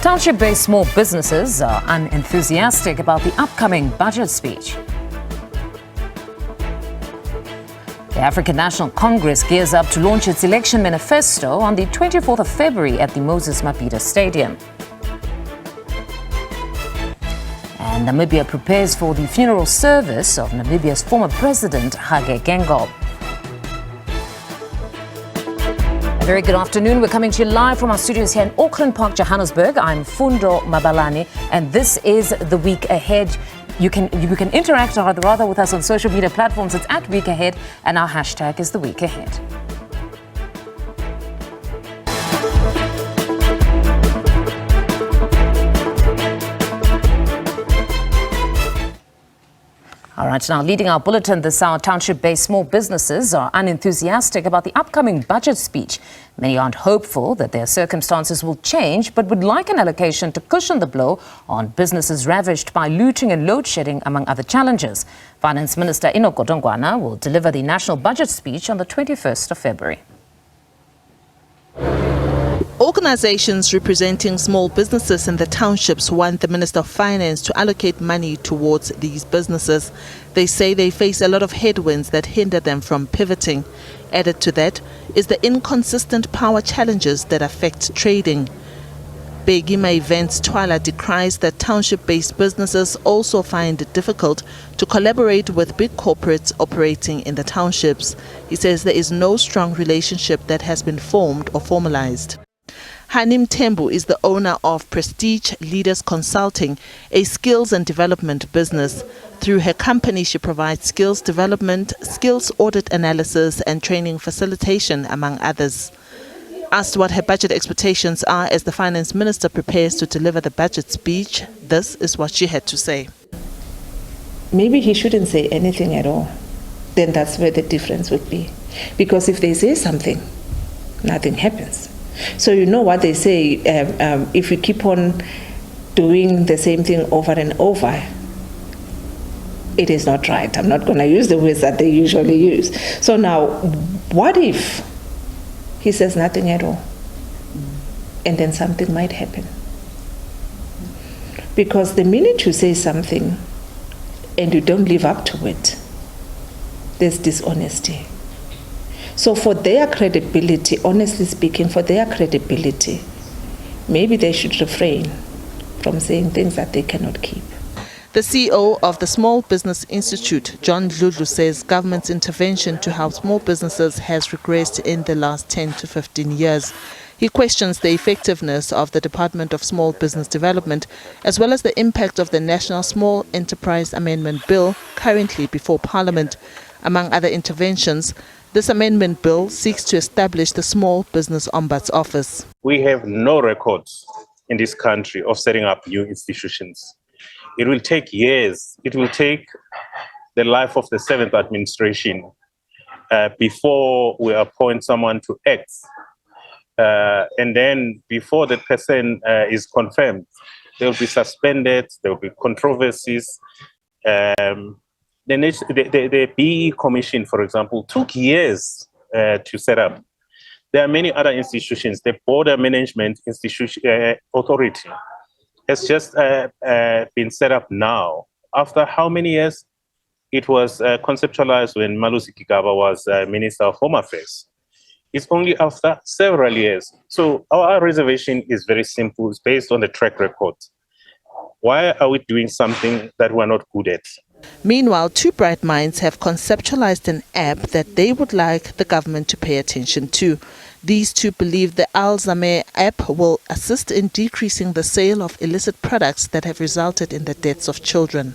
Township-based small businesses are unenthusiastic about the upcoming budget speech. The African National Congress gears up to launch its election manifesto on the 24th of February at the Moses Mabhida Stadium. And Namibia prepares for the funeral service of Namibia's former president, Hage Geingob. A very good afternoon. We're coming to you live from our studios here in Auckland Park, Johannesburg. I'm Fundo Mabalani, and this is The Week Ahead. You can interact rather with us on social media platforms. It's at Week Ahead, and our hashtag is The Week Ahead. All right, now leading our bulletin this hour, township-based small businesses are unenthusiastic about the upcoming budget speech. Many aren't hopeful that their circumstances will change, but would like an allocation to cushion the blow on businesses ravaged by looting and load shedding, among other challenges. Finance Minister Enoch Godongwana will deliver the national budget speech on the 21st of February. Organizations representing small businesses in the townships want the Minister of Finance to allocate money towards these businesses. They say they face a lot of headwinds that hinder them from pivoting. Added to that is the inconsistent power challenges that affect trading. Begima Events Twala decries that township-based businesses also find it difficult to collaborate with big corporates operating in the townships. He says there is no strong relationship that has been formed or formalized. Hanim Tembu is the owner of Prestige Leaders Consulting, a skills and development business. Through her company, she provides skills development, skills audit analysis, and training facilitation, among others. Asked what her budget expectations are as the finance minister prepares to deliver the budget speech, this is what she had to say. Maybe he shouldn't say anything at all. Then that's where the difference would be. Because if they say something, nothing happens. So you know what they say, if you keep on doing the same thing over and over, it is not right. I'm not going to use the words that they usually use. So now, what if he says nothing at all? And then something might happen. Because the minute you say something and you don't live up to it, there's dishonesty. So for their credibility, honestly speaking, for their credibility, maybe they should refrain from saying things that they cannot keep. The CEO of the Small Business Institute, John Dludlu, says government's intervention to help small businesses has regressed in the last 10 to 15 years. He questions the effectiveness of the Department of Small Business Development, as well as the impact of the National Small Enterprise Amendment Bill currently before Parliament. Among other interventions, this amendment bill seeks to establish the Small Business Ombuds Office. We have no records in this country of setting up new institutions. It will take years. It will take the life of the 7th administration before we appoint someone to act. And then before the person is confirmed, they will be suspended, there will be controversies. The BE Commission, for example, took years to set up. There are many other institutions. The Border Management Authority has just been set up now. After how many years? It was conceptualized when Malusi Kigaba was Minister of Home Affairs. It's only after several years. So our reservation is very simple. It's based on the track record. Why are we doing something that we're not good at? Meanwhile, two bright minds have conceptualized an app that they would like the government to pay attention to. These two believe the Alzheimer app will assist in decreasing the sale of illicit products that have resulted in the deaths of children.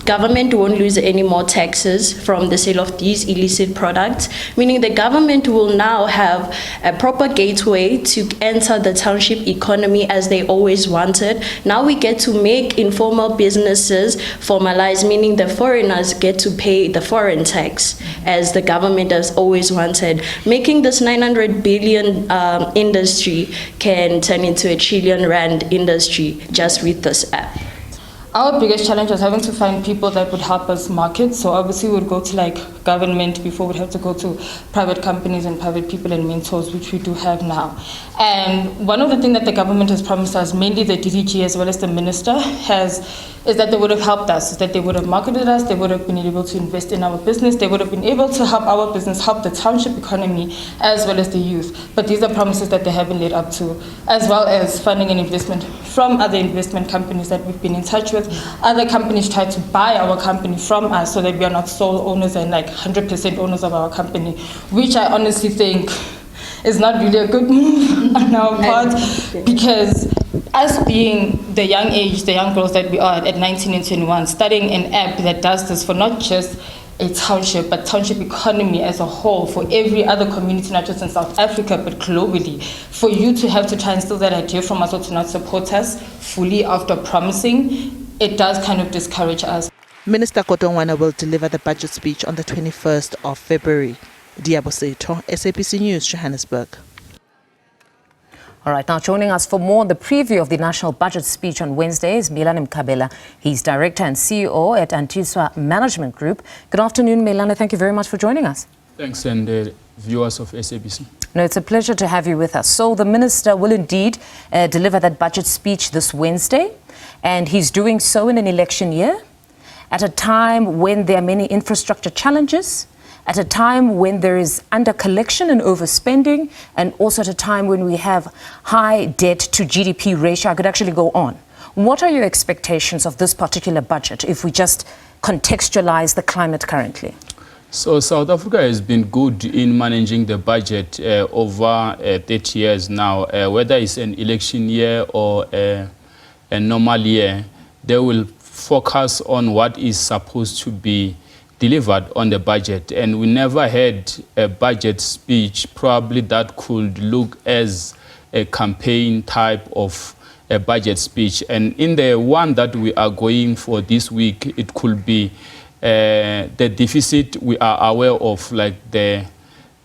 Government won't lose any more taxes from the sale of these illicit products, meaning the government will now have a proper gateway to enter the township economy as they always wanted. Now we get to make informal businesses formalize, meaning the foreigners get to pay the foreign tax as the government has always wanted. Making this 900 billion industry can turn into a trillion rand industry just with this app. Our biggest challenge was having to find people that would help us market. So obviously we would go to like government before we'd have to go to private companies and private people and mentors, which we do have now. And one of the things that the government has promised us, mainly the DDG as well as the minister, is that they would have helped us, is that they would have marketed us, they would have been able to invest in our business, they would have been able to help our business, help the township economy as well as the youth. But these are promises that they haven't led up to, as well as funding and investment from other investment companies that we've been in touch with. Other companies try to buy our company from us so that we are not sole owners and like 100% owners of our company, which I honestly think is not really a good move on our part, because us being the young age, the young girls that we are at 19 and 21, studying an app that does this for not just a township, but township economy as a whole, for every other community, not just in South Africa, but globally, for you to have to try and steal that idea from us or to not support us fully after promising, it does kind of discourage us. Minister Kotongwana will deliver the budget speech on the 21st of February. Diabo Seto, SABC News, Johannesburg. All right, now joining us for more on the preview of the national budget speech on Wednesday is Melane Mkabela. He's Director and CEO at Antiswa Management Group. Good afternoon, Melane. Thank you very much for joining us. Thanks, and viewers of SABC. No, it's a pleasure to have you with us. So the minister will indeed deliver that budget speech this Wednesday, and he's doing so in an election year, at a time when there are many infrastructure challenges, at a time when there is under-collection and overspending, and also at a time when we have high debt to GDP ratio. I could actually go on. What are your expectations of this particular budget if we just contextualize the climate currently? So South Africa has been good in managing the budget over 30 years now. Whether it's an election year or a normal year, they will focus on what is supposed to be delivered on the budget, and we never had a budget speech probably that could look as a campaign type of a budget speech. And in the one that we are going for this week, it could be the deficit. We are aware of like the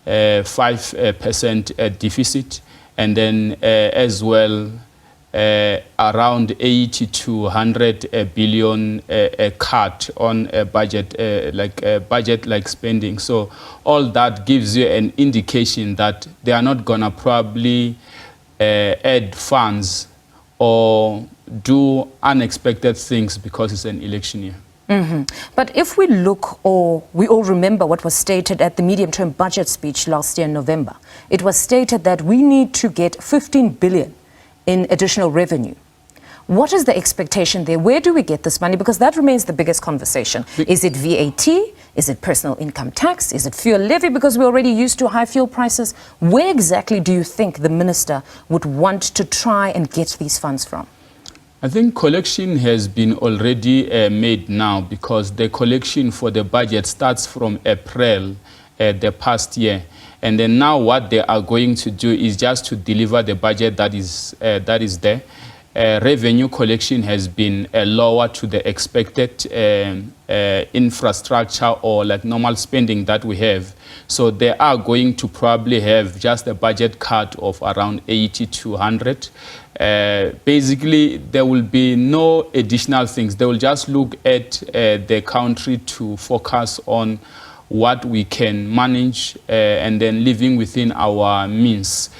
5% deficit, and then as well around 80 to 100 billion cut on a budget, like spending. So all that gives you an indication that they are not gonna probably add funds or do unexpected things because it's an election year. Mm-hmm. But if we look, or we all remember what was stated at the medium-term budget speech last year in November, it was stated that we need to get 15 billion in additional revenue. What is the expectation there? Where do we get this money? Because that remains the biggest conversation. Is it VAT? Is it personal income tax? Is it fuel levy? Because we're already used to high fuel prices. Where exactly do you think the minister would want to try and get these funds from? I think collection has been already made now, because the collection for the budget starts from April the past year. And then now what they are going to do is just to deliver the budget that is there. Revenue collection has been lower to the expected infrastructure or like normal spending that we have. So they are going to probably have just a budget cut of around 80 to 100. Basically, there will be no additional things. They will just look at the country to focus on what we can manage and then living within our means.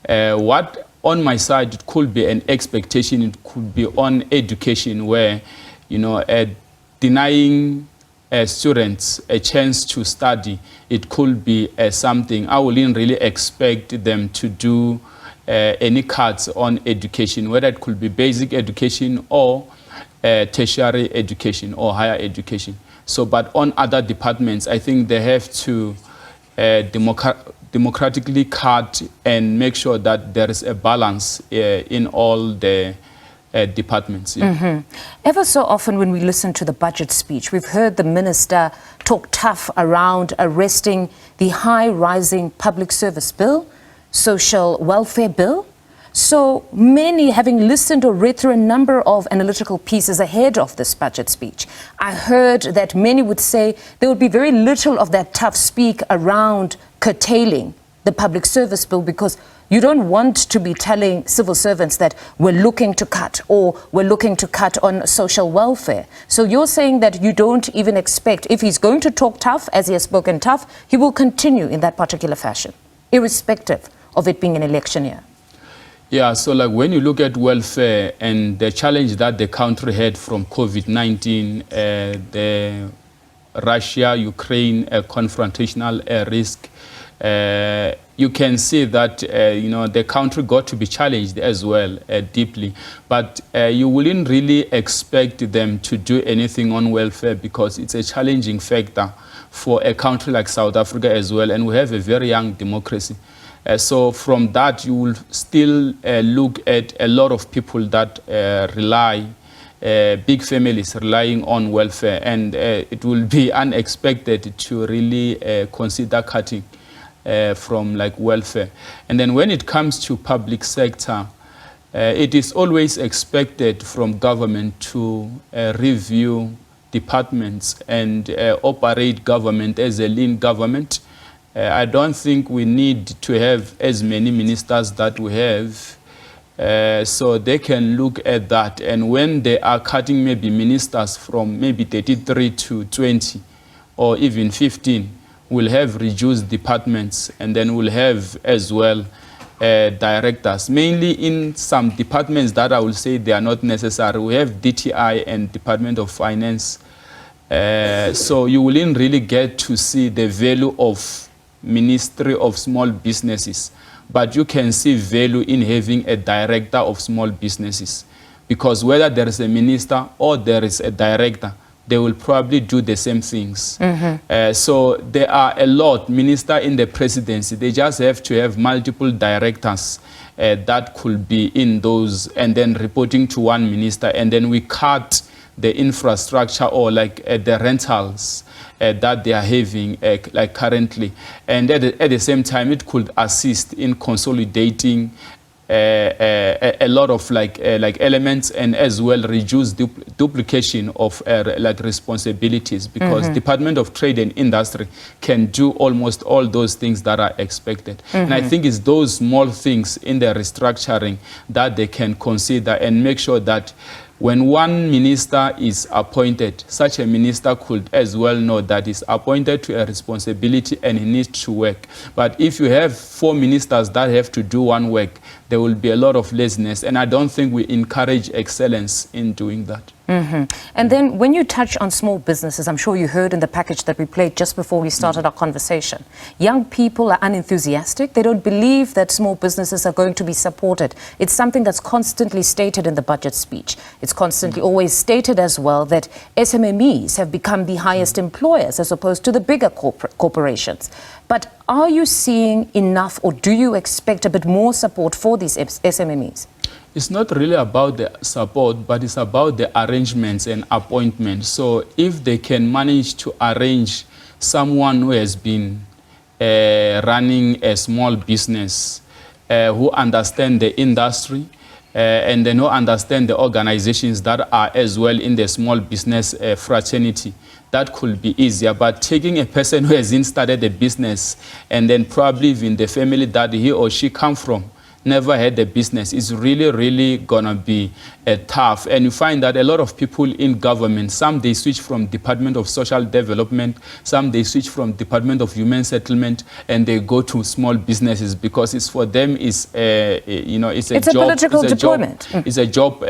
What on my side, it could be an expectation, it could be on education, where, you know, denying students a chance to study, it could be something. I wouldn't really expect them to do any cuts on education, whether it could be basic education or tertiary education or higher education. So, but on other departments, I think they have to democratically cut and make sure that there is a balance in all the departments. Yeah. Mm-hmm. Ever so often when we listen to the budget speech, we've heard the minister talk tough around arresting the high rising public service bill, social welfare bill. So many, having listened or read through a number of analytical pieces ahead of this budget speech, I heard that many would say there would be very little of that tough speak around curtailing the public service bill, because You don't want to be telling civil servants that we're looking to cut or we're looking to cut on social welfare. So you're saying that you don't even expect, if he's going to talk tough, as he has spoken tough, he will continue in that particular fashion, irrespective of it being an election year. Yeah, so like when you look at welfare and the challenge that the country had from COVID-19, the Russia-Ukraine confrontational risk, you can see that the country got to be challenged as well deeply. But you wouldn't really expect them to do anything on welfare because it's a challenging factor for a country like South Africa as well, and we have a very young democracy. So from that, you will still look at a lot of people that rely, big families relying on welfare, and it will be unexpected to really consider cutting from like welfare. And then when it comes to public sector, it is always expected from government to review departments and operate government as a lean government. I don't think we need to have as many ministers that we have, so they can look at that. And when they are cutting maybe ministers from maybe 33 to 20 or even 15, we'll have reduced departments, and then we'll have as well directors, mainly in some departments that I will say they are not necessary. We have DTI and Department of Finance. So you wouldn't really get to see the value of Ministry of Small Businesses, but you can see value in having a director of small businesses, because whether there is a minister or there is a director, they will probably do the same things. So there are a lot, minister in the presidency, they just have to have multiple directors that could be in those and then reporting to one minister, and then we cut the infrastructure or like the rentals that they are having like currently. And at the same time, it could assist in consolidating a lot of like elements, and as well reduce duplication of like responsibilities, because Department of Trade and Industry can do almost all those things that are expected. And I think it's those small things in the restructuring that they can consider and make sure that when one minister is appointed, such a minister could as well know that he's appointed to a responsibility and he needs to work. But if you have 4 ministers that have to do one work, there will be a lot of laziness, and I don't think we encourage excellence in doing that. And then when you touch on small businesses, I'm sure you heard in the package that we played just before we started our conversation, young people are unenthusiastic. They don't believe that small businesses are going to be supported. It's something that's constantly stated in the budget speech. It's constantly always stated as well that SMMEs have become the highest employers as opposed to the bigger corporations. But are you seeing enough, or do you expect a bit more support for these SMMEs? It's not really about the support, but it's about the arrangements and appointments. So if they can manage to arrange someone who has been running a small business, who understand the industry, and then who understand the organizations that are as well in the small business fraternity, that could be easier. But taking a person who hasn't started a business and then probably even the family that he or she come from never had a business, is really gonna be tough. And you find that a lot of people in government, some they switch from Department of Social Development, some they switch from Department of Human Settlement, and they go to small businesses because it's for them is it's a political deployment. It's a job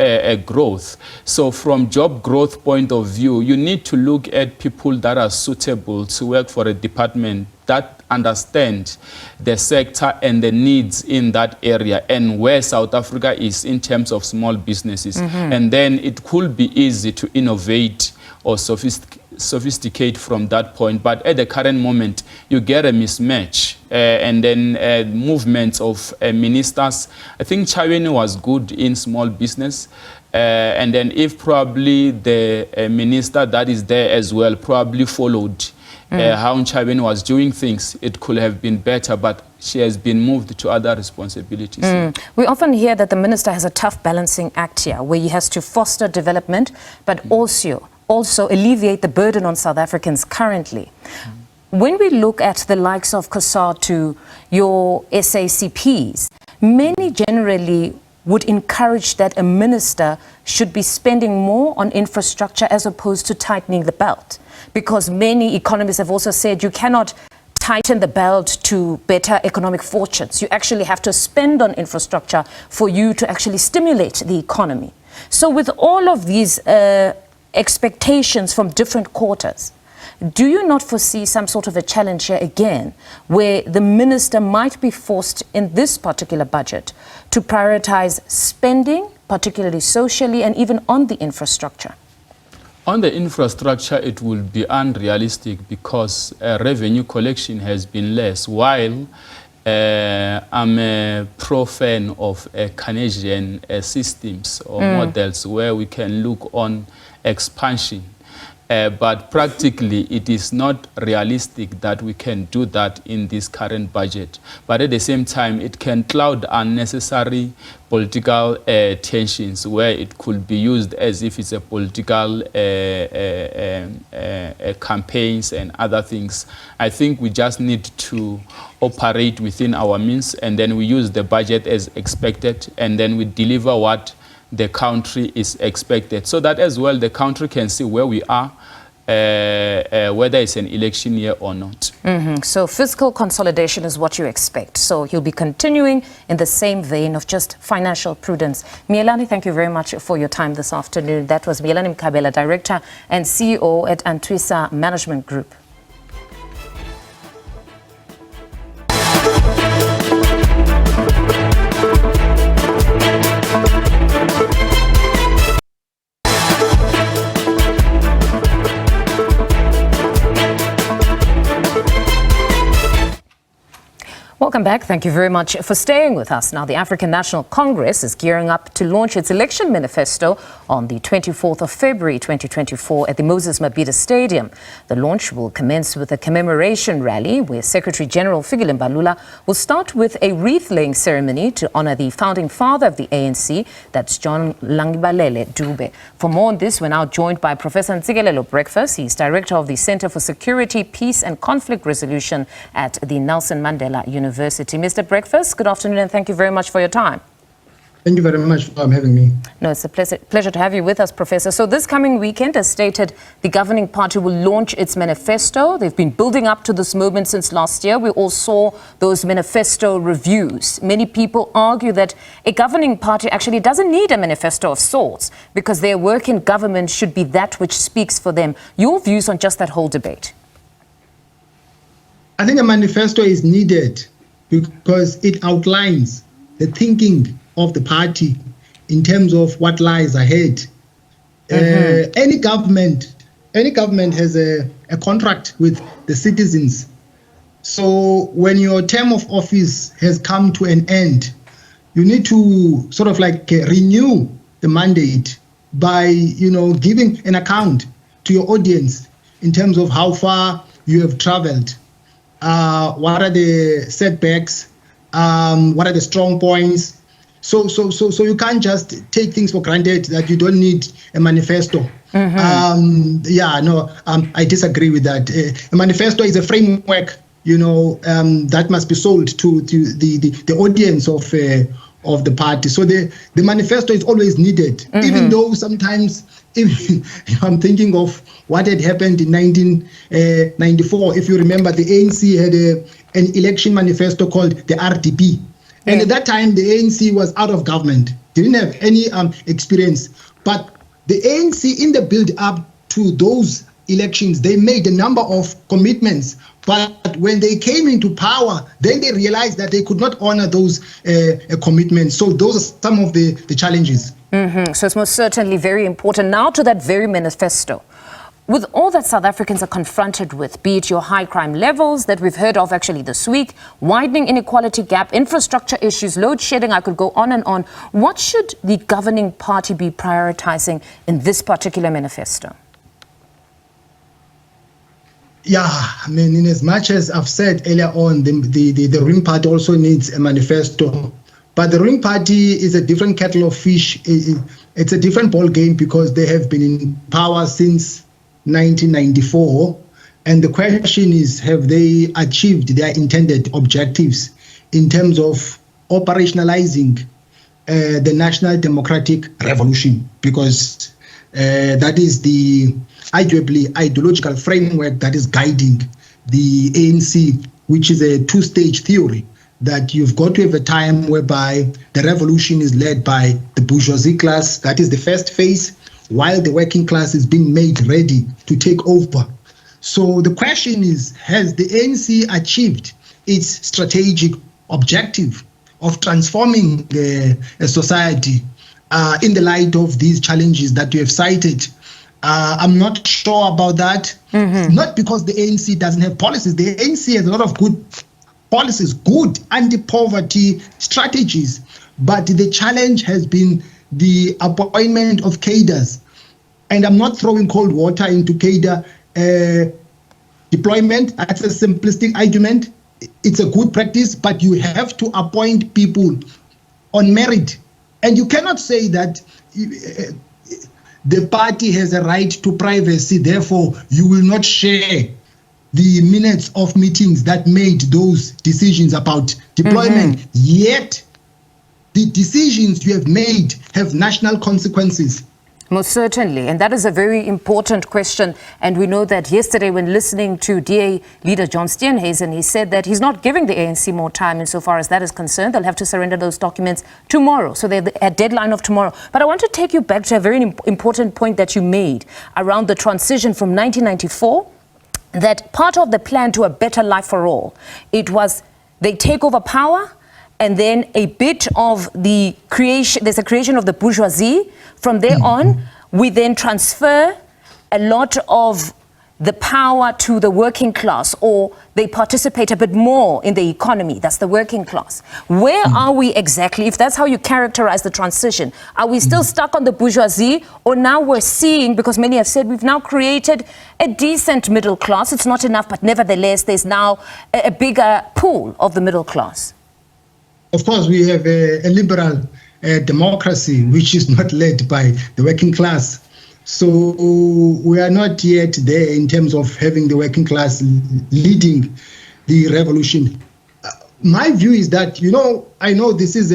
growth. So from job growth point of view, you need to look at people that are suitable to work for a department that understand the sector and the needs in that area and where South Africa is in terms of small businesses. And then it could be easy to innovate or sophisticate from that point. But at the current moment, you get a mismatch. And then movements of ministers. I think Chaweni was good in small business. And then if probably the minister that is there as well probably followed how Chaweni was doing things, it could have been better, but she has been moved to other responsibilities. We often hear that the minister has a tough balancing act here, where he has to foster development, but also alleviate the burden on South Africans currently. When we look at the likes of COSATU, your SACPs, many generally would encourage that a minister should be spending more on infrastructure as opposed to tightening the belt. Because many economists have also said you cannot tighten the belt to better economic fortunes. You actually have to spend on infrastructure for you to actually stimulate the economy. So with all of these expectations from different quarters, do you not foresee some sort of a challenge here again, where the minister might be forced in this particular budget to prioritize spending, particularly socially, and even on the infrastructure? On the infrastructure, it will be unrealistic because revenue collection has been less, while I'm a pro-fan of Keynesian systems or models where we can look on expansion. But practically, it is not realistic that we can do that in this current budget. But at the same time, it can cloud unnecessary political tensions where it could be used as if it's a political campaigns and other things. I think we just need to operate within our means, and then we use the budget as expected, and then we deliver what the country is expected, so that as well the country can see where we are, whether it's an election year or not. So fiscal consolidation is what you expect. So he'll be continuing in the same vein of just financial prudence. Mielani, thank you very much for your time this afternoon. That was Mielani Mkabela, Director and CEO at Antwisa Management Group. Welcome back. Thank you very much for staying with us. Now, the African National Congress is gearing up to launch its election manifesto on the 24th of February 2024 at the Moses Mabhida Stadium. The launch will commence with a commemoration rally where Secretary General Fikile Mbalula will start with a wreath-laying ceremony to honor the founding father of the ANC, that's John Langibalele Dube. For more on this, we're now joined by Professor Ntsikelelo Breakfast. He's Director of the Center for Security, Peace and Conflict Resolution at the Nelson Mandela University. Mr. Breakfast, good afternoon and thank you very much for your time. Thank you very much for having me. No, it's a pleasure to have you with us, Professor. So this coming weekend, as stated, the governing party will launch its manifesto. They've been building up to this moment since last year. We all saw those manifesto reviews. Many people argue that a governing party actually doesn't need a manifesto of sorts because their work in government should be that which speaks for them. Your views on just that whole debate? I think a manifesto is needed because it outlines the thinking of the party in terms of what lies ahead. Any government has a contract with the citizens. So when your term of office has come to an end, you need to sort of like renew the mandate by, giving an account to your audience in terms of how far you have traveled. What are the setbacks? What are the strong points? So you can't just take things for granted that you don't need a manifesto. I disagree with that. A manifesto is a framework, that must be sold to the audience of the party. So the manifesto is always needed, even though sometimes I'm thinking of what had happened in 1994. If you remember, the ANC had an election manifesto called the RDP. And at that time, the ANC was out of government, didn't have any experience. But the ANC, in the build-up to those elections, they made a number of commitments. But when they came into power, then they realized that they could not honor those commitments. So those are some of the challenges. So it's most certainly very important. Now to that very manifesto. With all that South Africans are confronted with, be it your high crime levels that we've heard of actually this week, widening inequality gap, infrastructure issues, load shedding, I could go on and on. What should the governing party be prioritizing in this particular manifesto? Yeah, I mean, in as much as I've said earlier on, the ruling party also needs a manifesto. But the ruling party is a different kettle of fish. It's a different ball game because they have been in power since 1994. And the question is, have they achieved their intended objectives in terms of operationalizing the National Democratic Revolution, because that is the arguably ideological framework that is guiding the ANC, which is a two-stage theory, that you've got to have a time whereby the revolution is led by the bourgeoisie class. That is the first phase, while the working class is being made ready to take over. So the question is, has the ANC achieved its strategic objective of transforming a society in the light of these challenges that you have cited? I'm not sure about that. Not because the ANC doesn't have policies. The ANC has a lot of good policies, good anti-poverty strategies, but the challenge has been the appointment of cadres. And I'm not throwing cold water into cadre deployment. That's a simplistic argument. It's a good practice, but you have to appoint people on merit. And you cannot say that the party has a right to privacy, therefore you will not share the minutes of meetings that made those decisions about deployment. Yet the decisions you have made have national consequences. Most certainly, and that is a very important question. And we know that yesterday when listening to DA leader John Steenhuisen, he said that he's not giving the ANC more time insofar as that is concerned. They'll have to surrender those documents tomorrow. So they're a deadline of tomorrow. But I want to take you back to a very important point that you made around the transition from 1994, that part of the plan to a better life for all, it was they take over power, and then a bit of the creation, there's a creation of the bourgeoisie. From there on, we then transfer a lot of the power to the working class, or they participate a bit more in the economy. That's the working class. Where are we exactly, if that's how you characterize the transition? Are we still stuck on the bourgeoisie, or now we're seeing, because many have said we've now created a decent middle class. It's not enough, but nevertheless, there's now a bigger pool of the middle class. Of course, we have a liberal democracy which is not led by the working class. So we are not yet there in terms of having the working class leading the revolution. My view is that, I know this is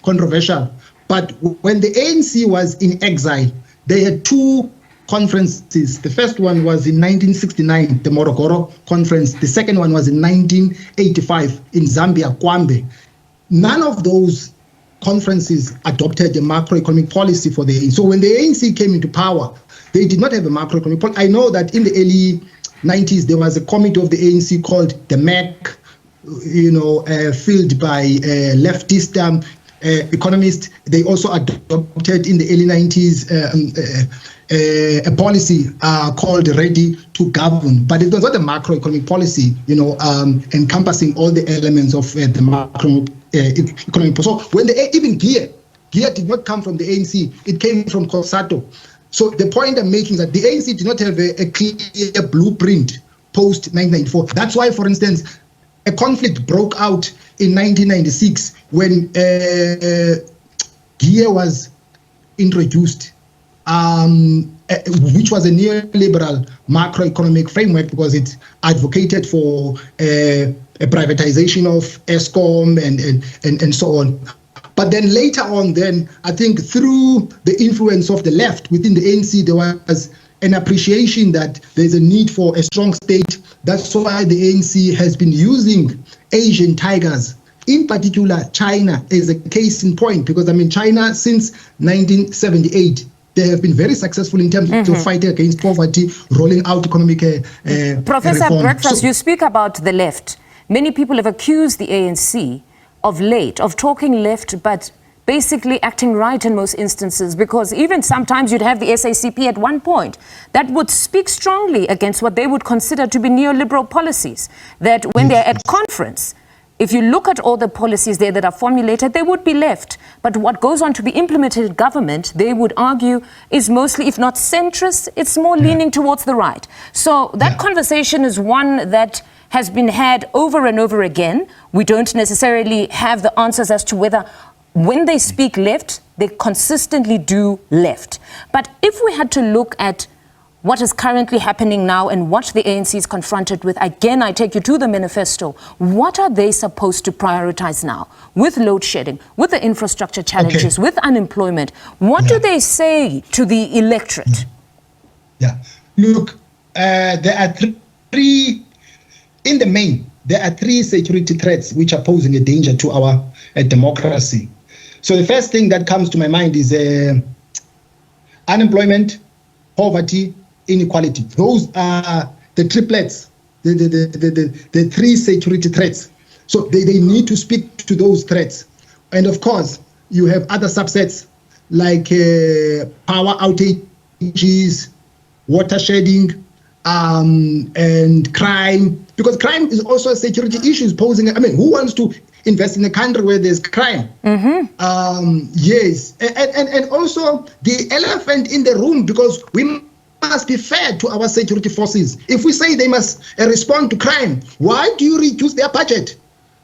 controversial, but when the ANC was in exile, they had two conferences. The first one was in 1969, the Morogoro Conference. The second one was in 1985 in Zambia, Kwambe. None of those conferences adopted a macroeconomic policy for the ANC. So when the ANC came into power, they did not have a macroeconomic policy. I know that in the early 90s, there was a committee of the ANC called the MAC, filled by leftist economists. They also adopted in the early 90s a policy called Ready to Govern, but it was not a macroeconomic policy, encompassing all the elements of the macroeconomic. So when even GEAR did not come from the ANC, it came from COSATU. So the point I'm making is that the ANC did not have a clear blueprint post-1994. That's why, for instance, a conflict broke out in 1996 when GEAR was introduced, which was a neoliberal macroeconomic framework because it advocated for a privatization of ESCOM and so on. But then later on, I think through the influence of the left within the ANC, there was an appreciation that there's a need for a strong state. That's why the ANC has been using Asian tigers, in particular China, as a case in point, because China since 1978, they have been very successful in terms of fighting against poverty, rolling out economic Professor reform. Breakfast, you speak about the left. Many people have accused the ANC of late of talking left, but basically acting right in most instances, because even sometimes you'd have the SACP at one point that would speak strongly against what they would consider to be neoliberal policies, that when they're at conference, if you look at all the policies there that are formulated, they would be left. But what goes on to be implemented in government, they would argue, is mostly, if not centrist, it's more leaning towards the right. So that conversation is one that has been had over and over again. We don't necessarily have the answers as to whether when they speak left, they consistently do left. But if we had to look at what is currently happening now and what the ANC is confronted with, again, I take you to the manifesto. What are they supposed to prioritize now? With load shedding, with the infrastructure challenges, with unemployment, what do they say to the electorate? Yeah. Look, there are three, in the main, there are three security threats which are posing a danger to our democracy. So the first thing that comes to my mind is unemployment, poverty, inequality. Those are the triplets, the three security threats. So they need to speak to those threats. And of course, you have other subsets like power outages, water shedding, and crime, because crime is also a security issue posing. I mean, who wants to invest in a country where there's crime? Yes, and also the elephant in the room, because we must be fair to our security forces. If we say they must respond to crime, why do you reduce their budget?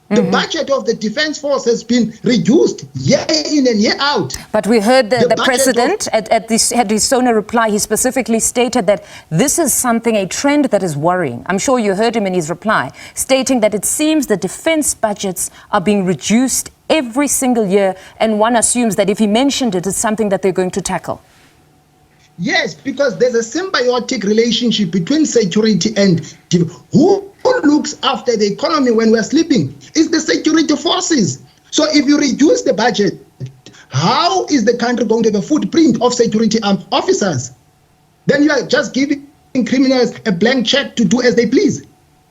The budget of the defense force has been reduced year in and year out. But we heard the president at his Sona reply, he specifically stated that this is something, a trend that is worrying. I'm sure you heard him in his reply, stating that it seems the defense budgets are being reduced every single year, and one assumes that if he mentioned it, it's something that they're going to tackle. Yes, because there's a symbiotic relationship between security and who looks after the economy when we're sleeping? It's the security forces. So if you reduce the budget, how is the country going to have a footprint of security officers? Then you are just giving criminals a blank check to do as they please.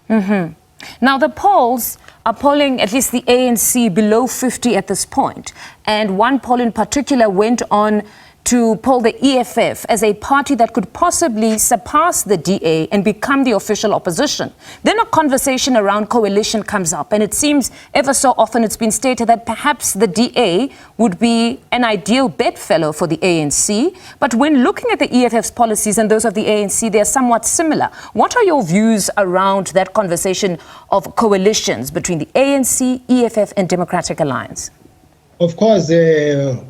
Now, the polls are polling at least the ANC below 50 at this point. And one poll in particular went on to poll the EFF as a party that could possibly surpass the DA and become the official opposition. Then a conversation around coalition comes up, and it seems ever so often it's been stated that perhaps the DA would be an ideal bedfellow for the ANC. But when looking at the EFF's policies and those of the ANC, they're somewhat similar. What are your views around that conversation of coalitions between the ANC, EFF and Democratic Alliance? Of course,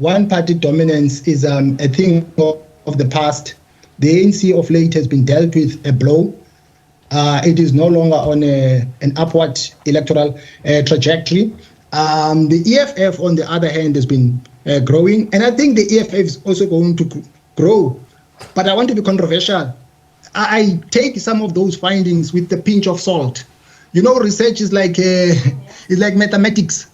one-party dominance is a thing of the past. The ANC of late has been dealt with a blow. It is no longer on an upward electoral trajectory. The EFF, on the other hand, has been growing. And I think the EFF is also going to grow. But I want to be controversial. I take some of those findings with a pinch of salt. You know, research is like mathematics,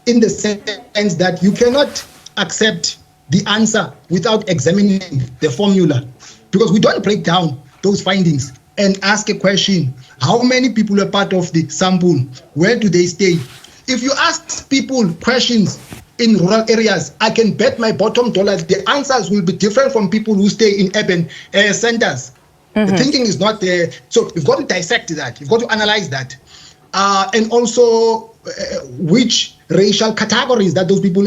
in the sense that you cannot accept the answer without examining the formula, because we don't break down those findings and ask a question: how many people are part of the sample? Where do they stay? If you ask people questions in rural areas, I can bet my bottom dollar the answers will be different from people who stay in urban centers. The thinking is not there. So you've got to dissect that. You've got to analyze that. And also which racial categories that those people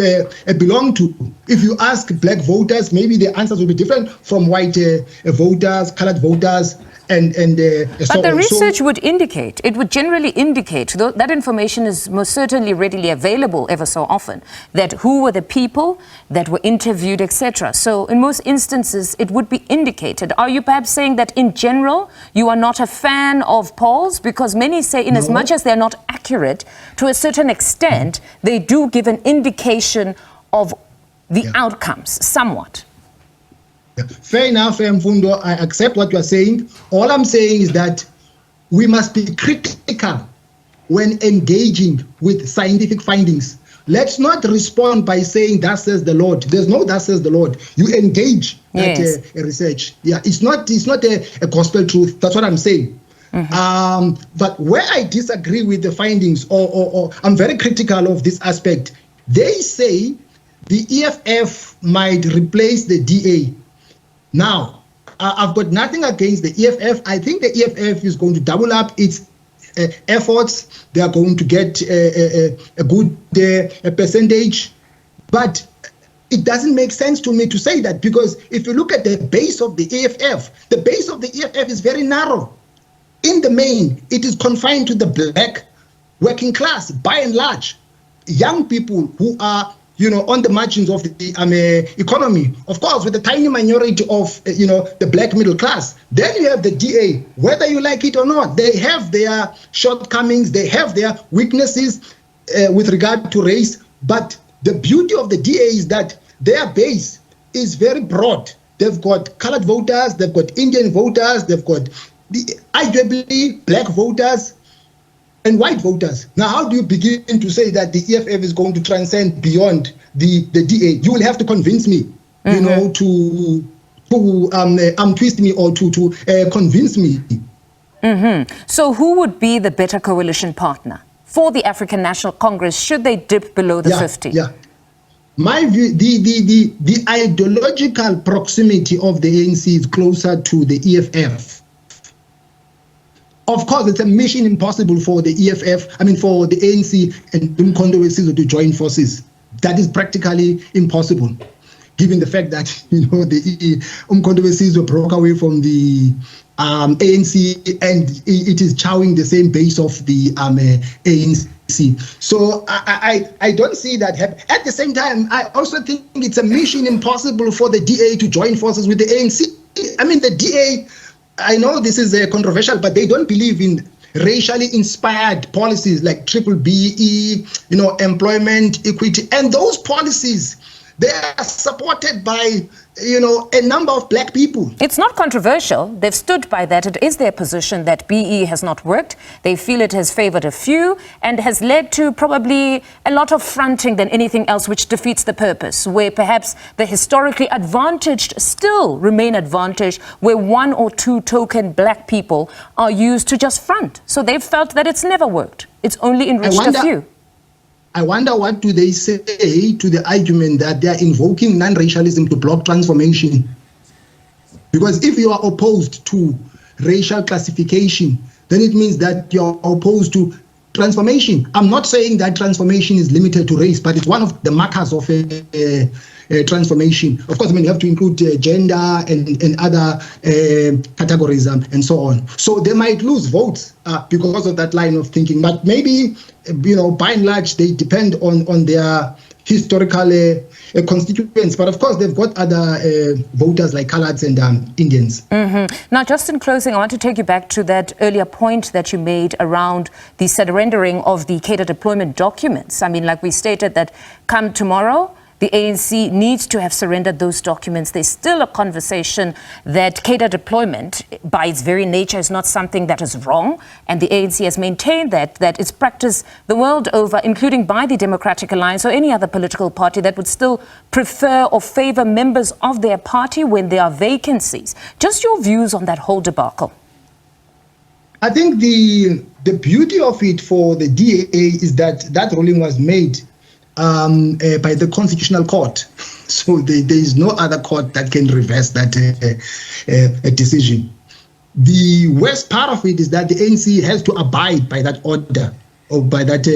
belong to. If you ask black voters, maybe the answers will be different from white voters, colored voters, and but the research would indicate, it would generally indicate, though that information is most certainly readily available ever so often, that who were the people that were interviewed, etc. So in most instances, it would be indicated. Are you perhaps saying that in general, you are not a fan of polls? Because many say in as much as they're not accurate, to a certain extent, they do give an indication of the outcomes, somewhat. Fair enough, Mfundo. I accept what you are saying. All I'm saying is that we must be critical when engaging with scientific findings. Let's not respond by saying, "Thus says the Lord." There's no "Thus says the Lord." You engage that research. Yeah, it's not a gospel truth. That's what I'm saying. But where I disagree with the findings, or I'm very critical of this aspect, they say the EFF might replace the DA. Now, I've got nothing against the EFF. I think the EFF is going to double up its efforts. They are going to get a good percentage. But it doesn't make sense to me to say that, because if you look at the base of the EFF, the base of the EFF is very narrow. In the main, it is confined to the black working class, by and large. Young people who are, on the margins of the economy. Of course, with the tiny minority of, the black middle class. Then you have the DA, whether you like it or not. They have their shortcomings, they have their weaknesses with regard to race. But the beauty of the DA is that their base is very broad. They've got colored voters, they've got Indian voters, they've got arguably black voters and white voters. Now, how do you begin to say that the EFF is going to transcend beyond the DA? You will have to convince me, to twist me or to convince me. So who would be the better coalition partner for the African National Congress should they dip below the 50? Yeah. My view, the ideological proximity of the ANC is closer to the EFF. Of course, it's a mission impossible for the for the ANC and Umkhonto weSizwe to join forces. That is practically impossible, given the fact that, the Umkhonto weSizwe broke away from the ANC and it is chowing the same base of the ANC. So I don't see that happen. At the same time, I also think it's a mission impossible for the DA to join forces with the ANC. The DA, I know this is controversial, but they don't believe in racially inspired policies like BBBE, employment equity, and those policies, they are supported by, a number of black people. It's not controversial. They've stood by that. It is their position that BE has not worked. They feel it has favored a few and has led to probably a lot of fronting than anything else, which defeats the purpose, where perhaps the historically advantaged still remain advantaged, where one or two token black people are used to just front. So they've felt that it's never worked. It's only enriched a few. I wonder what do they say to the argument that they are invoking non-racialism to block transformation. Because if you are opposed to racial classification, then it means that you're opposed to transformation. I'm not saying that transformation is limited to race, but it's one of the markers of a transformation. Of course, you have to include gender and other categories and so on. So they might lose votes because of that line of thinking. But maybe, by and large, they depend on their historical constituents. But of course, they've got other voters like Coloureds and Indians. Now, just in closing, I want to take you back to that earlier point that you made around the surrendering of the cadre deployment documents. Like we stated that come tomorrow, the ANC needs to have surrendered those documents. There's still a conversation that cadre deployment, by its very nature, is not something that is wrong. And the ANC has maintained that it's practiced the world over, including by the Democratic Alliance or any other political party that would still prefer or favor members of their party when there are vacancies. Just your views on that whole debacle. I think the beauty of it for the DA is that ruling was made by the Constitutional Court. So there is no other court that can reverse that decision. The worst part of it is that the ANC has to abide by that order or by that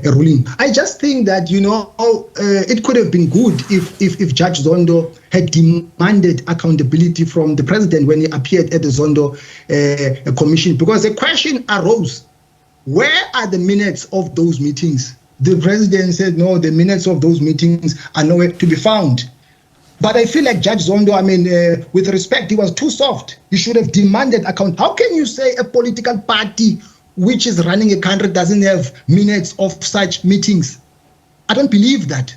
ruling. I just think that, it could have been good if Judge Zondo had demanded accountability from the president when he appeared at the Zondo commission, because the question arose, where are the minutes of those meetings? The president said, no, the minutes of those meetings are nowhere to be found. But I feel like Judge Zondo, with respect, he was too soft. He should have demanded account. How can you say a political party which is running a country doesn't have minutes of such meetings? I don't believe that.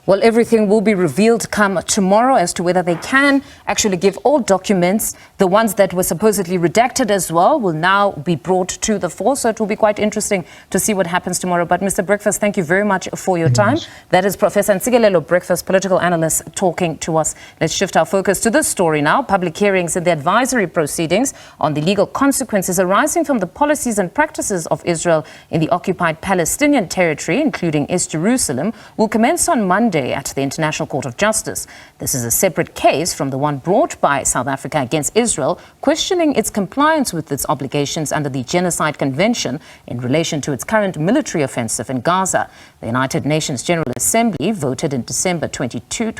Well, everything will be revealed come tomorrow as to whether they can actually give all documents. The ones that were supposedly redacted as well will now be brought to the fore. So it will be quite interesting to see what happens tomorrow. But Mr. Breakfast, thank you very much for your time. That is Professor Ntsikelelo Breakfast, political analyst, talking to us. Let's shift our focus to this story now. Public hearings in the advisory proceedings on the legal consequences arising from the policies and practices of Israel in the occupied Palestinian territory, including East Jerusalem, will commence on Monday at the International Court of Justice. This is a separate case from the one brought by South Africa against Israel, questioning its compliance with its obligations under the Genocide Convention in relation to its current military offensive in Gaza. The United Nations General Assembly voted in December 2022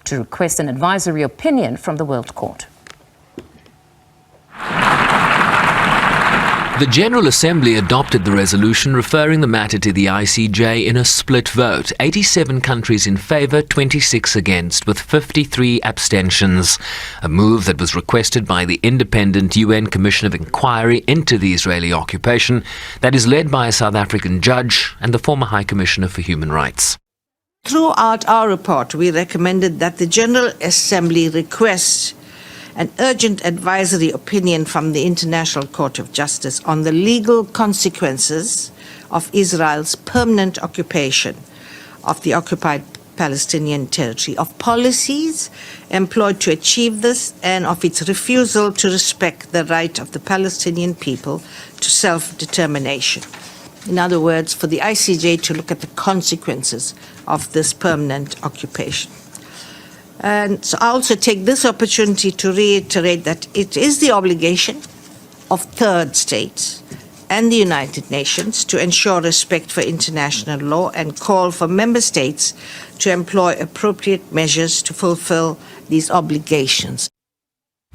to request an advisory opinion from the World Court. The General Assembly adopted the resolution referring the matter to the ICJ in a split vote, 87 countries in favour, 26 against, with 53 abstentions, a move that was requested by the independent UN Commission of Inquiry into the Israeli occupation that is led by a South African judge and the former High Commissioner for Human Rights. Throughout our report, we recommended that the General Assembly request an urgent advisory opinion from the International Court of Justice on the legal consequences of Israel's permanent occupation of the occupied Palestinian territory, of policies employed to achieve this, and of its refusal to respect the right of the Palestinian people to self-determination. In other words, for the ICJ to look at the consequences of this permanent occupation. And so I also take this opportunity to reiterate that it is the obligation of third states and the United Nations to ensure respect for international law and call for member states to employ appropriate measures to fulfill these obligations.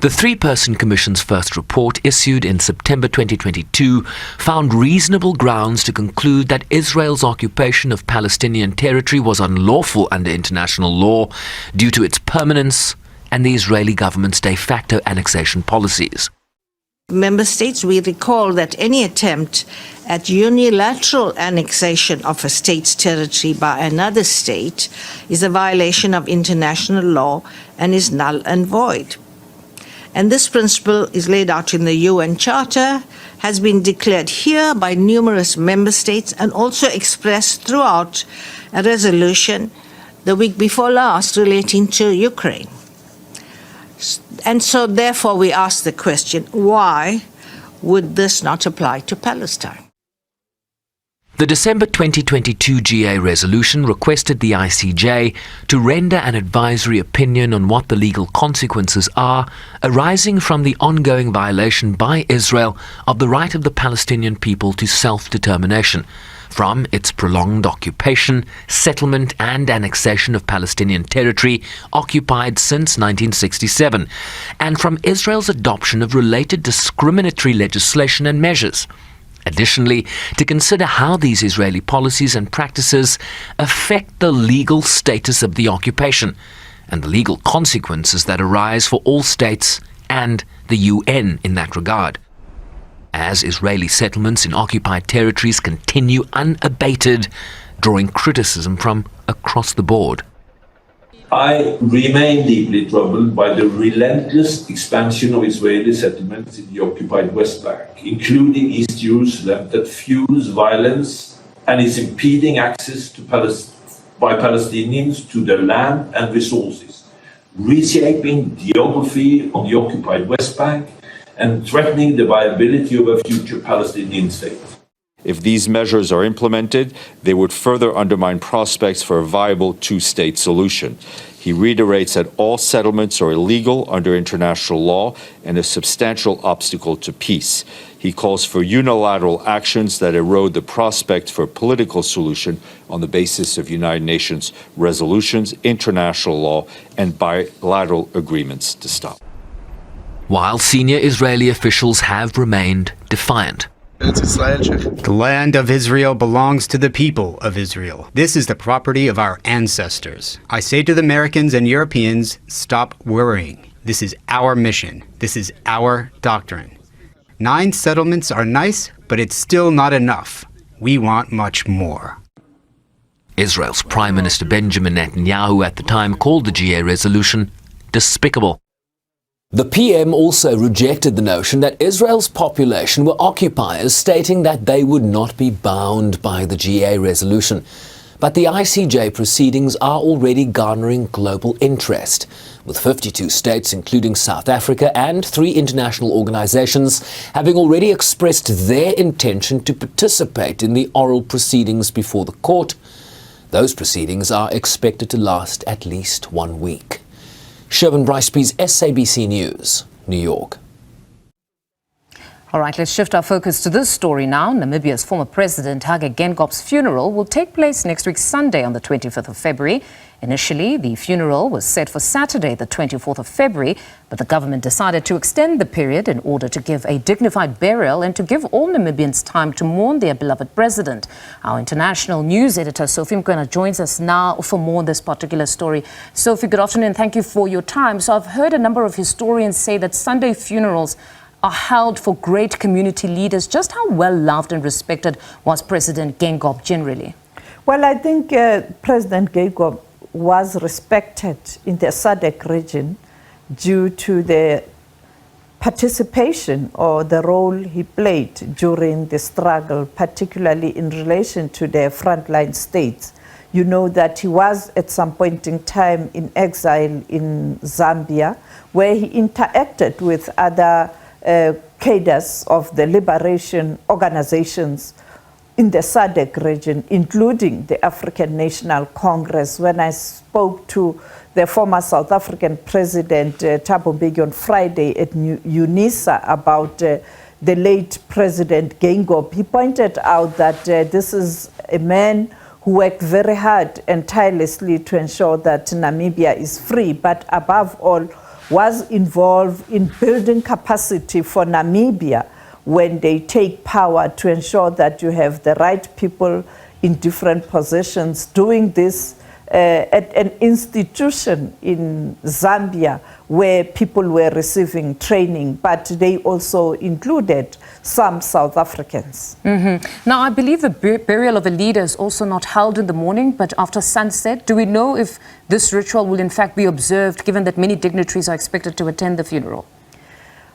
The three-person commission's first report, issued in September 2022, found reasonable grounds to conclude that Israel's occupation of Palestinian territory was unlawful under international law due to its permanence and the Israeli government's de facto annexation policies. Member states, we recall that any attempt at unilateral annexation of a state's territory by another state is a violation of international law and is null and void. And this principle is laid out in the UN Charter, has been declared here by numerous member states, and also expressed throughout a resolution the week before last relating to Ukraine. And so therefore we ask the question, why would this not apply to Palestine? The December 2022 GA resolution requested the ICJ to render an advisory opinion on what the legal consequences are arising from the ongoing violation by Israel of the right of the Palestinian people to self-determination, from its prolonged occupation, settlement and annexation of Palestinian territory occupied since 1967, and from Israel's adoption of related discriminatory legislation and measures. Additionally, to consider how these Israeli policies and practices affect the legal status of the occupation and the legal consequences that arise for all states and the UN in that regard. As Israeli settlements in occupied territories continue unabated, drawing criticism from across the board. I remain deeply troubled by the relentless expansion of Israeli settlements in the occupied West Bank, including East Jerusalem, that fuels violence and is impeding access to by Palestinians to their land and resources, reshaping geography on the occupied West Bank and threatening the viability of a future Palestinian state. If these measures are implemented, they would further undermine prospects for a viable two-state solution. He reiterates that all settlements are illegal under international law and a substantial obstacle to peace. He calls for unilateral actions that erode the prospect for a political solution on the basis of United Nations resolutions, international law, and bilateral agreements to stop. While senior Israeli officials have remained defiant. The land of Israel belongs to the people of Israel. This is the property of our ancestors. I say to the Americans and Europeans, stop worrying. This is our mission. This is our doctrine. 9 settlements are nice, but it's still not enough. We want much more. Israel's Prime Minister Benjamin Netanyahu at the time called the GA resolution despicable. The PM also rejected the notion that Israel's population were occupiers, stating that they would not be bound by the GA resolution. But the ICJ proceedings are already garnering global interest, with 52 states, including South Africa, and 3 international organizations having already expressed their intention to participate in the oral proceedings before the court. Those proceedings are expected to last at least 1 week. Sherwin Bryceby's SABC News, New York. All right, let's shift our focus to this story now. Namibia's former president, Hage Geingoob's funeral will take place next week, Sunday, on the 25th of February. Initially, the funeral was set for Saturday, the 24th of February, but the government decided to extend the period in order to give a dignified burial and to give all Namibians time to mourn their beloved president. Our international news editor, Sophie Mkwena, joins us now for more on this particular story. Sophie, good afternoon. Thank you for your time. So I've heard a number of historians say that Sunday funerals are held for great community leaders. Just how well loved and respected was President Geingob generally? Well, I think President Geingob was respected in the SADC region due to the participation or the role he played during the struggle, particularly in relation to the frontline states. You know that he was at some point in time in exile in Zambia, where he interacted with other cadres of the liberation organizations in the SADC region, including the African National Congress. When I spoke to the former South African President Thabo Mbeki on Friday at UNISA about the late President Geingob, he pointed out that this is a man who worked very hard and tirelessly to ensure that Namibia is free, but above all, was involved in building capacity for Namibia when they take power to ensure that you have the right people in different positions, doing this at an institution in Zambia where people were receiving training, but they also included some South Africans. Now, I believe the burial of a leader is also not held in the morning, but after sunset. Do we know if this ritual will in fact be observed, given that many dignitaries are expected to attend the funeral?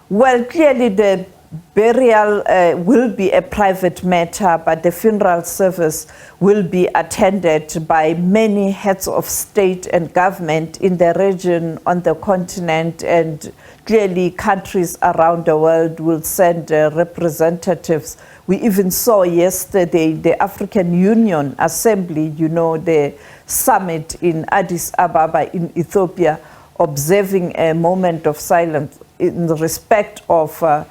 Well, clearly the burial will be a private matter, but the funeral service will be attended by many heads of state and government in the region, on the continent, and clearly countries around the world will send representatives. We even saw yesterday the African Union Assembly, you know, the summit in Addis Ababa in Ethiopia, observing a moment of silence in respect of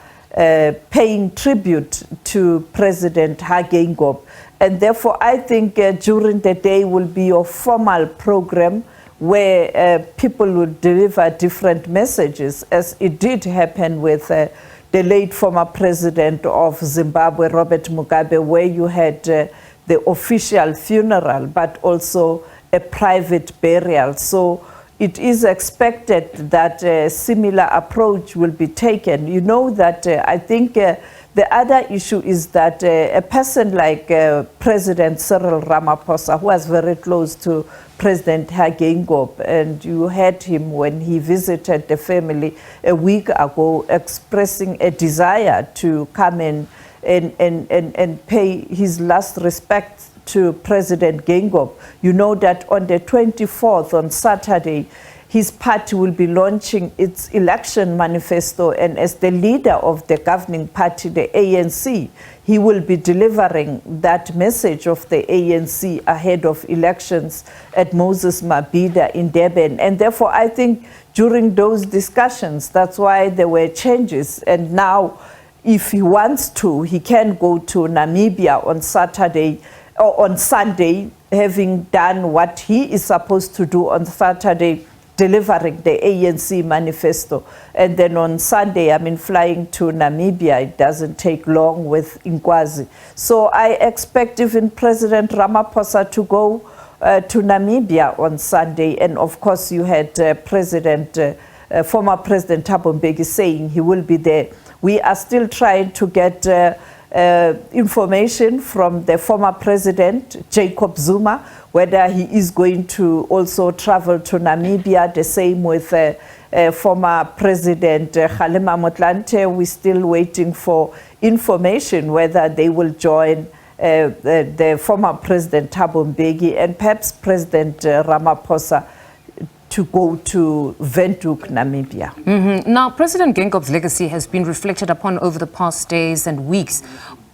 paying tribute to President Hage Geingob. And therefore, I think during the day will be a formal program where people will deliver different messages, as it did happen with the late former president of Zimbabwe, Robert Mugabe, where you had the official funeral, but also a private burial. So it is expected that a similar approach will be taken. You know that I think the other issue is that a person like President Cyril Ramaphosa, who was very close to President Hage Geingob, and you heard him when he visited the family a week ago expressing a desire to come in and pay his last respects to President Geingob. You know that on the 24th, on Saturday, his party will be launching its election manifesto, and as the leader of the governing party, the ANC, he will be delivering that message of the ANC ahead of elections at Moses Mabhida in Durban. And therefore, I think during those discussions, that's why there were changes. And now, if he wants to, he can go to Namibia on Saturday or on Sunday, having done what he is supposed to do on Saturday, delivering the ANC manifesto. And then on Sunday, flying to Namibia, it doesn't take long with Inkwazi. So I expect even President Ramaphosa to go to Namibia on Sunday. And of course, you had former President Thabo Mbeki saying he will be there. We are still trying to get information from the former president, Jacob Zuma, whether he is going to also travel to Namibia, the same with former President Kgalema Motlanthe. We're still waiting for information whether they will join the former President Thabo Mbeki and perhaps President Ramaphosa to go to Windhoek, Namibia. Now, President Geingob's legacy has been reflected upon over the past days and weeks.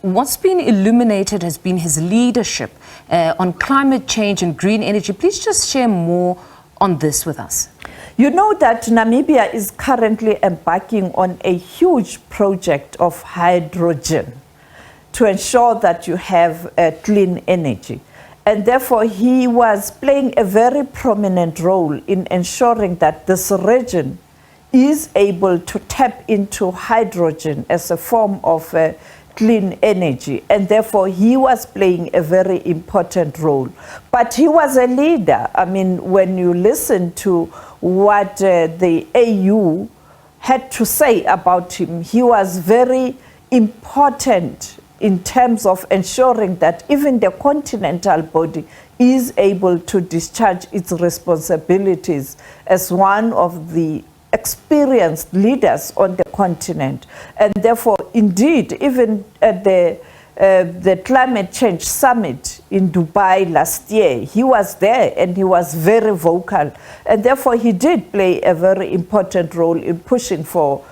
What's been illuminated has been his leadership on climate change and green energy. Please just share more on this with us. You know that Namibia is currently embarking on a huge project of hydrogen to ensure that you have clean energy. And therefore, he was playing a very prominent role in ensuring that this region is able to tap into hydrogen as a form of clean energy. And therefore, he was playing a very important role. But he was a leader. I mean, when you listen to what the AU had to say about him, he was very important in terms of ensuring that even the continental body is able to discharge its responsibilities as one of the experienced leaders on the continent. And therefore, indeed, even at the Climate Change Summit in Dubai last year, he was there and he was very vocal. And therefore, he did play a very important role in pushing for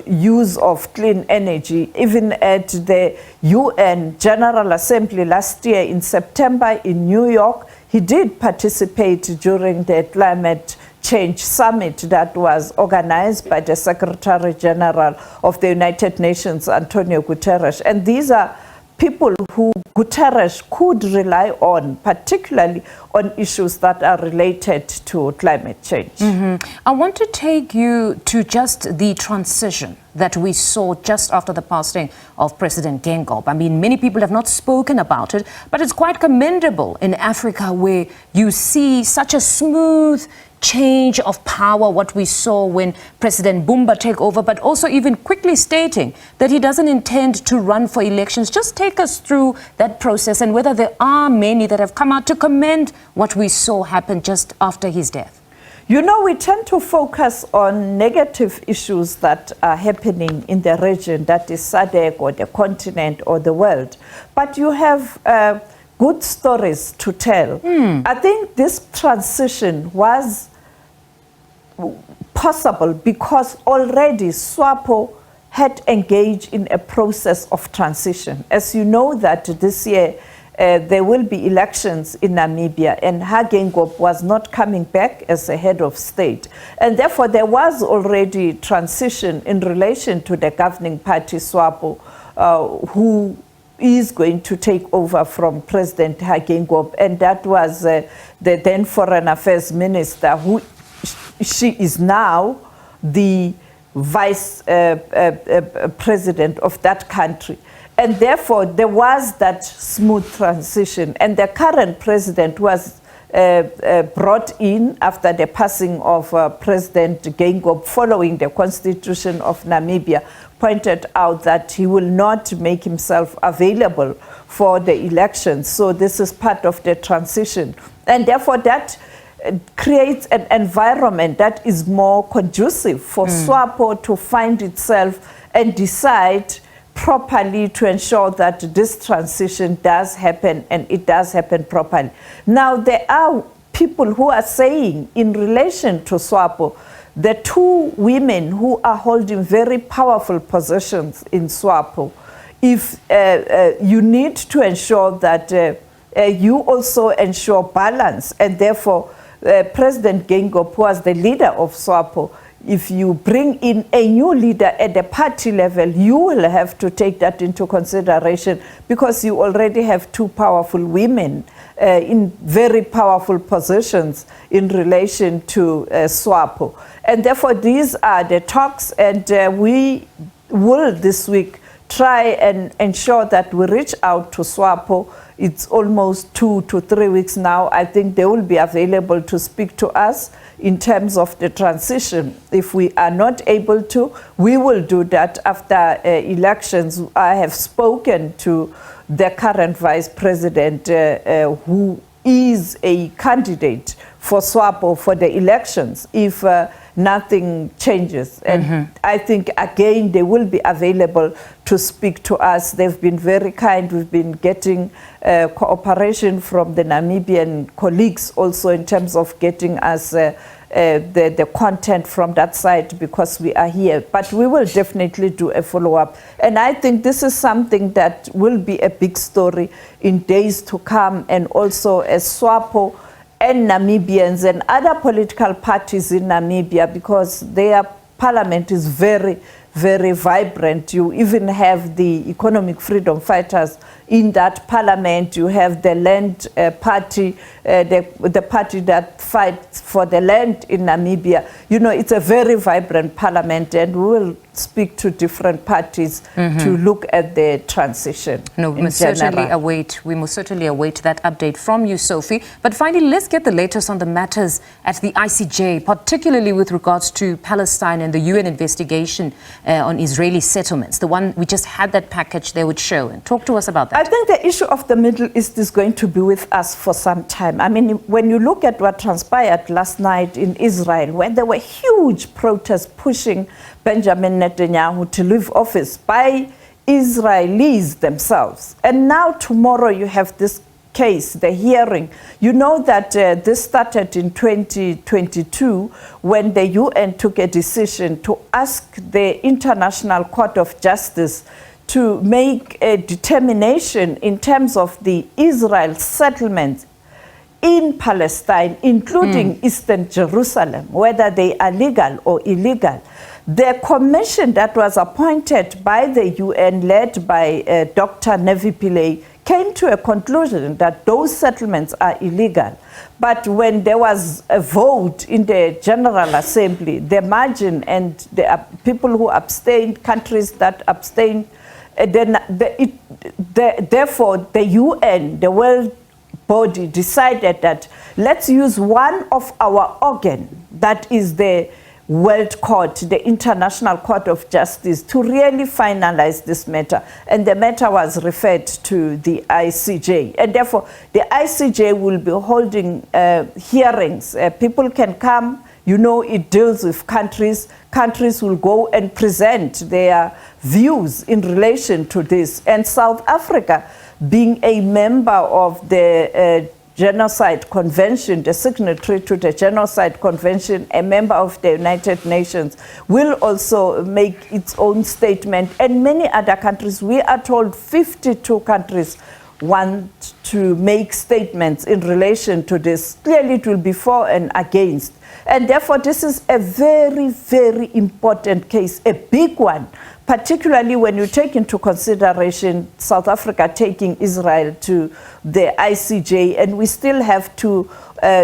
use of clean energy. Even at the UN General Assembly last year in September in New York, he did participate during the Climate Change Summit that was organized by the Secretary General of the United Nations, Antonio Guterres. And these are people who Guterres could rely on, particularly on issues that are related to climate change. I want to take you to just the transition that we saw just after the passing of President Geingob. I mean, many people have not spoken about it, but it's quite commendable in Africa where you see such a smooth change of power, what we saw when President Bumba took over, but also even quickly stating that he doesn't intend to run for elections. Just take us through that process and whether there are many that have come out to commend what we saw happen just after his death. You know, we tend to focus on negative issues that are happening in the region, that is SADC or the continent or the world. But you have good stories to tell. I think this transition was possible because already SWAPO had engaged in a process of transition. As you know that this year there will be elections in Namibia, and Geingob was not coming back as a head of state. And therefore there was already transition in relation to the governing party SWAPO, who is going to take over from President Geingob, and that was the then Foreign Affairs Minister, who she is now the vice president of that country. And therefore, there was that smooth transition. And the current president was brought in after the passing of President Geingob, following the constitution of Namibia, pointed out that he will not make himself available for the elections. So this is part of the transition. And therefore, that creates an environment that is more conducive for SWAPO to find itself and decide properly to ensure that this transition does happen, and it does happen properly. Now, there are people who are saying in relation to SWAPO, the two women who are holding very powerful positions in SWAPO, if you need to ensure that you also ensure balance, and therefore President Geingob, who was the leader of SWAPO, if you bring in a new leader at the party level, you will have to take that into consideration, because you already have two powerful women in very powerful positions in relation to SWAPO. And therefore, these are the talks, and we will this week try and ensure that we reach out to SWAPO. It's almost 2 to 3 weeks now. I think they will be available to speak to us in terms of the transition. If we are not able to, we will do that after elections. I have spoken to the current vice president, who is a candidate for SWAPO for the elections if nothing changes. And I think, again, they will be available to speak to us. They've been very kind. We've been getting cooperation from the Namibian colleagues also in terms of getting us the content from that side, because we are here. But we will definitely do a follow-up. And I think this is something that will be a big story in days to come. And also, as SWAPO and Namibians and other political parties in Namibia, because their parliament is very, very vibrant. You even have the economic freedom fighters in that parliament. You have the land party, the party that fights for the land in Namibia. You know, it's a very vibrant parliament, and we will speak to different parties to look at the transition. No, we must certainly await that update from you, Sophie. But finally, let's get the latest on the matters at the ICJ, particularly with regards to Palestine and the UN investigation on Israeli settlements. The one we just had that package there would show. And talk to us about that. I think the issue of the Middle East is going to be with us for some time. I mean, when you look at what transpired last night in Israel, where there were huge protests pushing Benjamin Netanyahu to leave office by Israelis themselves. And now tomorrow you have this case, the hearing. You know that this started in 2022 when the UN took a decision to ask the International Court of Justice to make a determination in terms of the Israel settlements in Palestine, including Eastern Jerusalem, whether they are legal or illegal. The commission that was appointed by the UN, led by Dr. Nevi Pillay, came to a conclusion that those settlements are illegal. But when there was a vote in the General Assembly, the margin and the people who abstained, countries that abstained, therefore the UN, the world body, decided that let's use one of our organ, that is the World Court, the International Court of Justice, to really finalize this matter. And the matter was referred to the ICJ. And therefore, the ICJ will be holding hearings. People can come. You know, it deals with countries. Countries will go and present their views in relation to this. And South Africa, being a member of the Genocide Convention, the signatory to the Genocide Convention, a member of the United Nations, will also make its own statement. And many other countries, we are told 52 countries want to make statements in relation to this. Clearly, it will be for and against. And therefore, this is a very, very important case, a big one, particularly when you take into consideration South Africa taking Israel to the ICJ, and we still have to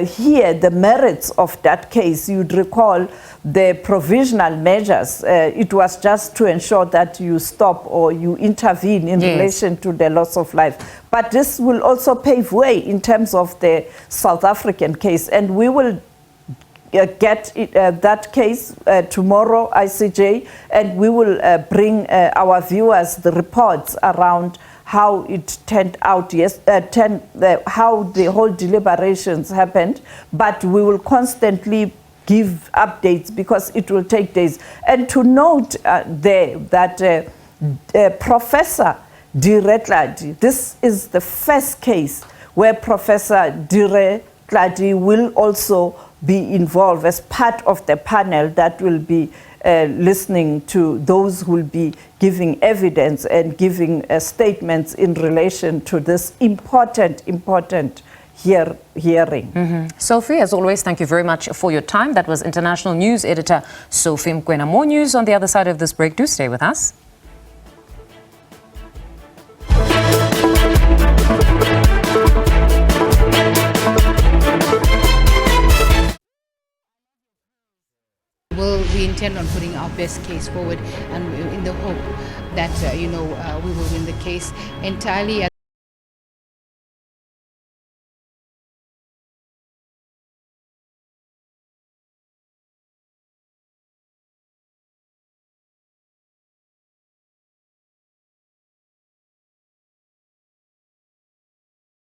hear the merits of that case. You'd recall the provisional measures. It was just to ensure that you stop or you intervene in relation to the loss of life. But this will also pave way in terms of the South African case, and we will get that case tomorrow, ICJ, and we will bring our viewers the reports around how it turned out, how the whole deliberations happened. But we will constantly give updates because it will take days. And to note there that Professor Dire Tladi, this is the first case where Professor Dire Tladi will also be involved as part of the panel that will be listening to those who will be giving evidence and giving statements in relation to this important hearing. Sophie, as always, thank you very much for your time. That was International News Editor Sophie Mkwena. More news on the other side of this break. Do stay with us. Well, we intend on putting our best case forward, and in the hope that we will win the case entirely.